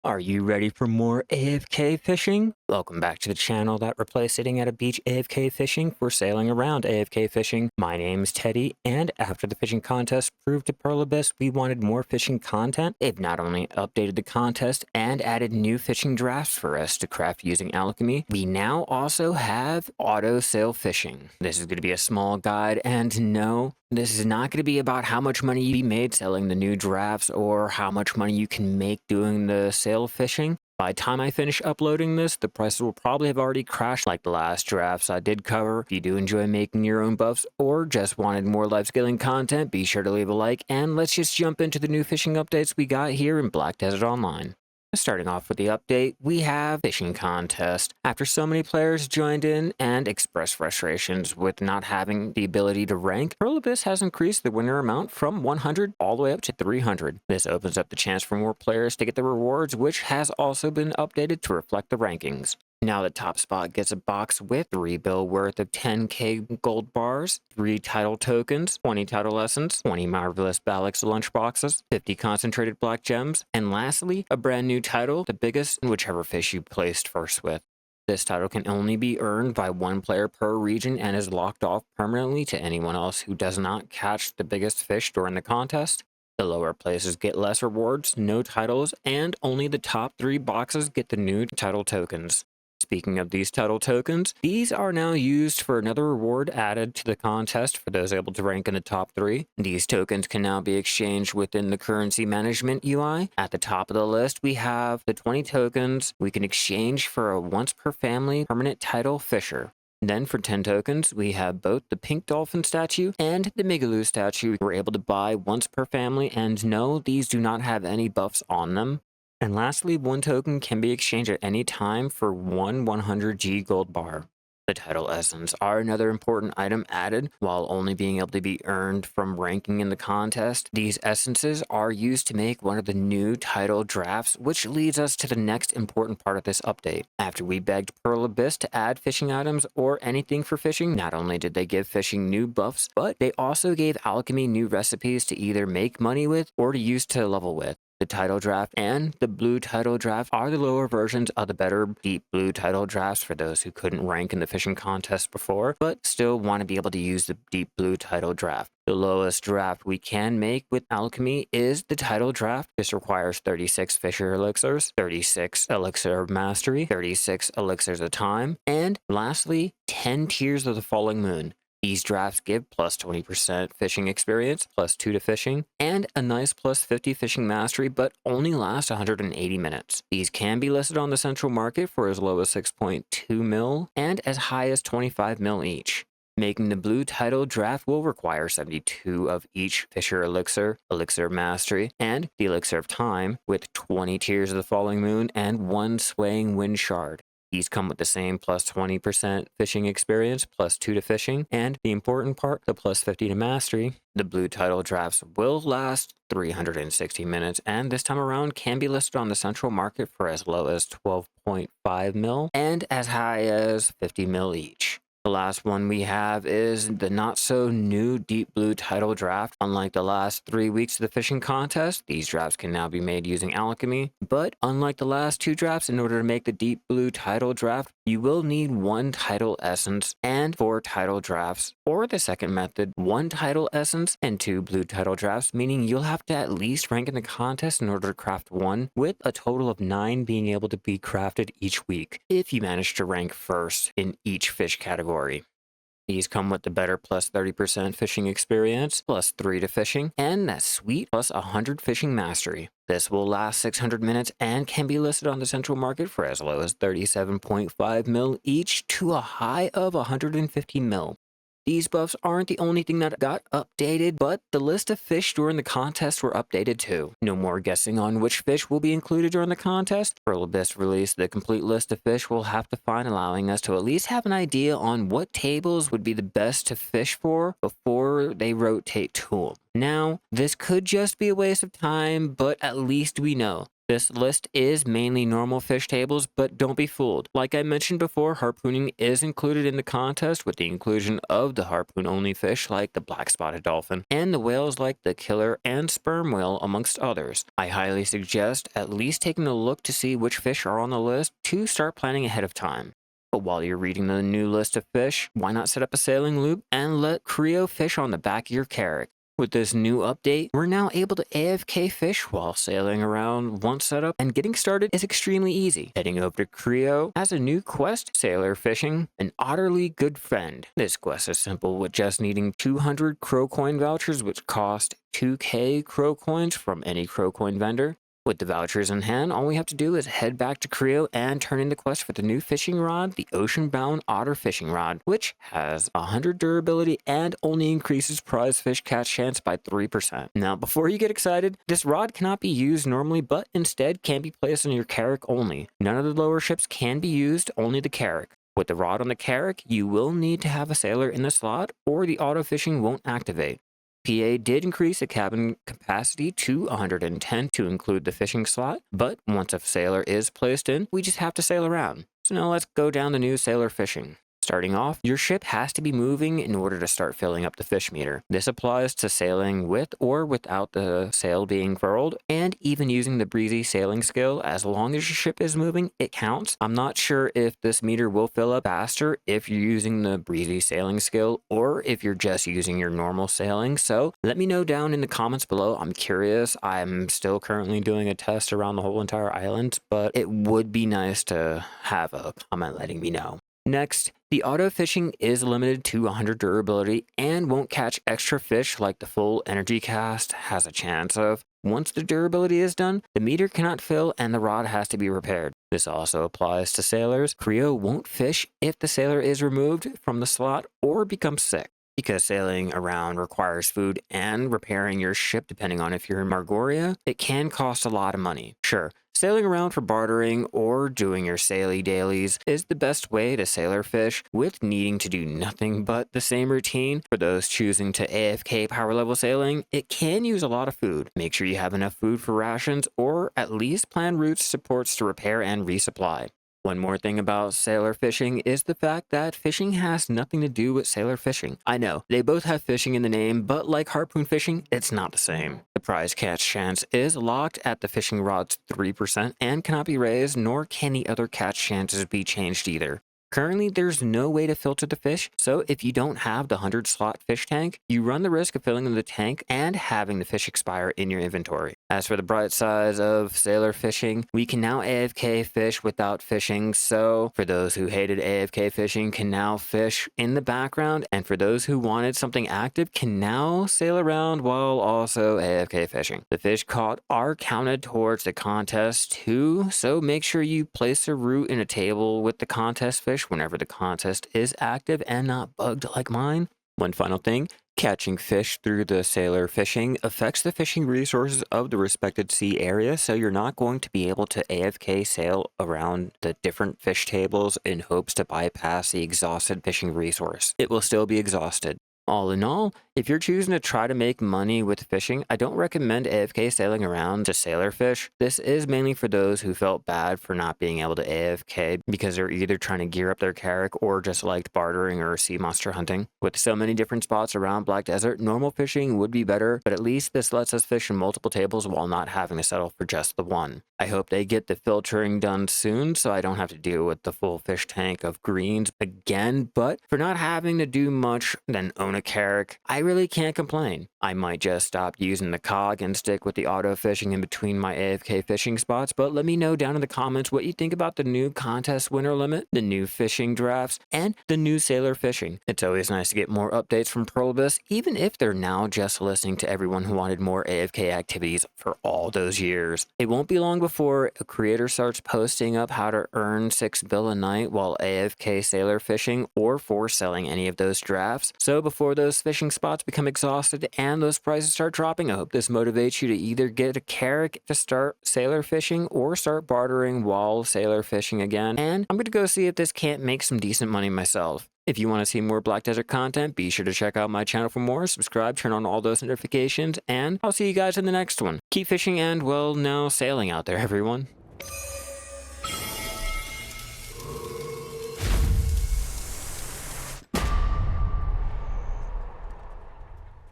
Are you ready for more AFK fishing? Welcome back to the channel that replaced sitting at a beach AFK fishing for sailing around AFK fishing. My name's Teddy, and after the fishing contest proved to Pearl Abyss we wanted more fishing content, they've not only updated the contest and added new fishing drafts for us to craft using alchemy, we now also have auto sail fishing. This is going to be a small guide, and no, this is not going to be about how much money you made selling the new drafts or how much money you can make doing the sail fishing. By the time I finish uploading this, the prices will probably have already crashed like the last drafts I did cover. If you do enjoy making your own buffs or just wanted more life scaling content, be sure to leave a like, and let's just jump into the new fishing updates we got here in Black Desert Online. Starting off with the update, we have Fishing Contest. After so many players joined in and expressed frustrations with not having the ability to rank, Pearl Abyss has increased the winner amount from 100 all the way up to 300. This opens up the chance for more players to get the rewards, which has also been updated to reflect the rankings. Now the top spot gets a box with 3 bill worth of 10k gold bars, 3 title tokens, 20 title lessons, 20 marvelous Balix lunch boxes, 50 concentrated black gems, and lastly, a brand new title, the biggest in whichever fish you placed first with. This title can only be earned by 1 player per region and is locked off permanently to anyone else who does not catch the biggest fish during the contest. The lower places get less rewards, no titles, and only the top 3 boxes get the new title tokens. Speaking of these title tokens, these are now used for another reward added to the contest for those able to rank in the top 3. These tokens can now be exchanged within the currency management UI. At the top of the list, we have the 20 tokens we can exchange for a once per family permanent title fisher. Then for 10 tokens, we have both the pink dolphin statue and the Migaloo statue we're able to buy once per family, and no, these do not have any buffs on them. And lastly, 1 token can be exchanged at any time for 1 100g gold bar. The title essence are another important item added. While only being able to be earned from ranking in the contest, these essences are used to make one of the new title drafts, which leads us to the next important part of this update. After we begged Pearl Abyss to add fishing items or anything for fishing, not only did they give fishing new buffs, but they also gave alchemy new recipes to either make money with or to use to level with. The title draft and the blue title draft are the lower versions of the better deep blue title drafts for those who couldn't rank in the fishing contest before, but still want to be able to use the deep blue title draft. The lowest draft we can make with alchemy is the title draft. This requires 36 fisher elixirs, 36 elixir of mastery, 36 elixirs of time, and lastly, 10 tears of the falling moon. These drafts give plus 20% fishing experience, plus 2 to fishing, and a nice plus 50 fishing mastery, but only last 180 minutes. These can be listed on the central market for as low as 6.2 mil and as high as 25 mil each. Making the blue title draft will require 72 of each fisher elixir, elixir of mastery, and the elixir of time, with 20 tears of the falling moon and 1 swaying wind shard. These come with the same plus 20% fishing experience, plus 2 to fishing, and the important part, the plus 50 to mastery. The blue title drafts will last 360 minutes, and this time around can be listed on the central market for as low as 12.5 mil and as high as 50 mil each. The last one we have is the not so new deep blue title draft. Unlike the last 3 weeks of the fishing contest, these drafts can now be made using alchemy, but unlike the last 2 drafts, in order to make the deep blue title draft, you will need 1 title essence and 4 title drafts, or the second method, 1 title essence and 2 blue title drafts, meaning you'll have to at least rank in the contest in order to craft 1, with a total of 9 being able to be crafted each week, if you manage to rank first in each fish category. These come with the better plus 30% fishing experience, plus 3 to fishing, and that sweet plus 100 fishing mastery. This will last 600 minutes and can be listed on the central market for as low as 37.5 mil each to a high of 150 mil. These buffs aren't the only thing that got updated, but the list of fish during the contest were updated too. No more guessing on which fish will be included during the contest. Pearl Abyss released the complete list of fish we'll have to find, allowing us to at least have an idea on what tables would be the best to fish for before they rotate to them. Now, this could just be a waste of time, but at least we know. This list is mainly normal fish tables, but don't be fooled. Like I mentioned before, harpooning is included in the contest with the inclusion of the harpoon-only fish like the black-spotted dolphin, and the whales like the killer and sperm whale, amongst others. I highly suggest at least taking a look to see which fish are on the list to start planning ahead of time. But while you're reading the new list of fish, why not set up a sailing loop and let Creo fish on the back of your Carrack? With this new update, we're now able to AFK fish while sailing around once set up, and getting started is extremely easy. Heading over to Creo has a new quest, Sailor Fishing, an utterly good friend. This quest is simple with just needing 200 Crow Coin vouchers, which cost 2k Crow Coins from any Crow Coin vendor. With the vouchers in hand, all we have to do is head back to Creo and turn in the quest for the new fishing rod, the Ocean-Bound Otter Fishing Rod, which has 100 durability and only increases prize fish catch chance by 3%. Now, before you get excited, this rod cannot be used normally, but instead can be placed on your Carrack only. None of the lower ships can be used, only the Carrack. With the rod on the Carrack, you will need to have a sailor in the slot, or the auto fishing won't activate. PA did increase the cabin capacity to 110 to include the fishing slot, but once a sailor is placed in, we just have to sail around. So now let's go down the new sailor fishing. Starting off, your ship has to be moving in order to start filling up the fish meter. This applies to sailing with or without the sail being furled, and even using the breezy sailing skill. As long as your ship is moving, it counts. I'm not sure if this meter will fill up faster if you're using the breezy sailing skill or if you're just using your normal sailing, so let me know down in the comments below. I'm curious. I'm still currently doing a test around the whole entire island, but it would be nice to have a comment letting me know. Next, the auto fishing is limited to 100 durability and won't catch extra fish like the full energy cast has a chance of. Once the durability is done, the meter cannot fill and the rod has to be repaired. This also applies to sailors. Creo won't fish if the sailor is removed from the slot or becomes sick. Because sailing around requires food and repairing your ship, depending on if you're in Margoria, it can cost a lot of money. Sure, sailing around for bartering or doing your saily dailies is the best way to sailor fish with needing to do nothing but the same routine. For those choosing to AFK power level sailing, it can use a lot of food. Make sure you have enough food for rations or at least plan routes supports to repair and resupply. One more thing about sailor fishing is the fact that fishing has nothing to do with sailor fishing. I know, they both have fishing in the name, but like harpoon fishing, it's not the same. The prize catch chance is locked at the fishing rod's 3% and cannot be raised, nor can the other catch chances be changed either. Currently, there's no way to filter the fish, so if you don't have the 100 slot fish tank, you run the risk of filling the tank and having the fish expire in your inventory. As for the bright sides of sailor fishing, we can now AFK fish without fishing, so for those who hated AFK fishing can now fish in the background, and for those who wanted something active can now sail around while also AFK fishing. The fish caught are counted towards the contest too, so make sure you place a route in a table with the contest fish whenever the contest is active and not bugged like mine. One final thing, catching fish through the sailor fishing affects the fishing resources of the respected sea area, so you're not going to be able to AFK sail around the different fish tables in hopes to bypass the exhausted fishing resource. It will still be exhausted. All in all, if you're choosing to try to make money with fishing, I don't recommend AFK sailing around to sailor fish. This is mainly for those who felt bad for not being able to AFK because they're either trying to gear up their Carrack or just liked bartering or sea monster hunting. With so many different spots around Black Desert, normal fishing would be better, but at least this lets us fish in multiple tables while not having to settle for just the one. I hope they get the filtering done soon so I don't have to deal with the full fish tank of greens again, but for not having to do much than own a Carrack, I really can't complain. I might just stop using the cog and stick with the auto fishing in between my AFK fishing spots, but let me know down in the comments what you think about the new contest winner limit, the new fishing drafts, and the new sailor fishing. It's always nice to get more updates from Pearlbus, even if they're now just listening to everyone who wanted more AFK activities for all those years. It won't be long before a creator starts posting up how to earn 6 bill a night while AFK sailor fishing or for selling any of those drafts. So before those fishing spots become exhausted and those prices start dropping, I hope this motivates you to either get a Carrack to start sailor fishing or start bartering while sailor fishing again. And I'm going to go see if this can't make some decent money myself. If you want to see more Black Desert content, be sure to check out my channel for more, subscribe, turn on all those notifications, and I'll see you guys in the next one. Keep fishing and, well, now sailing out there, everyone.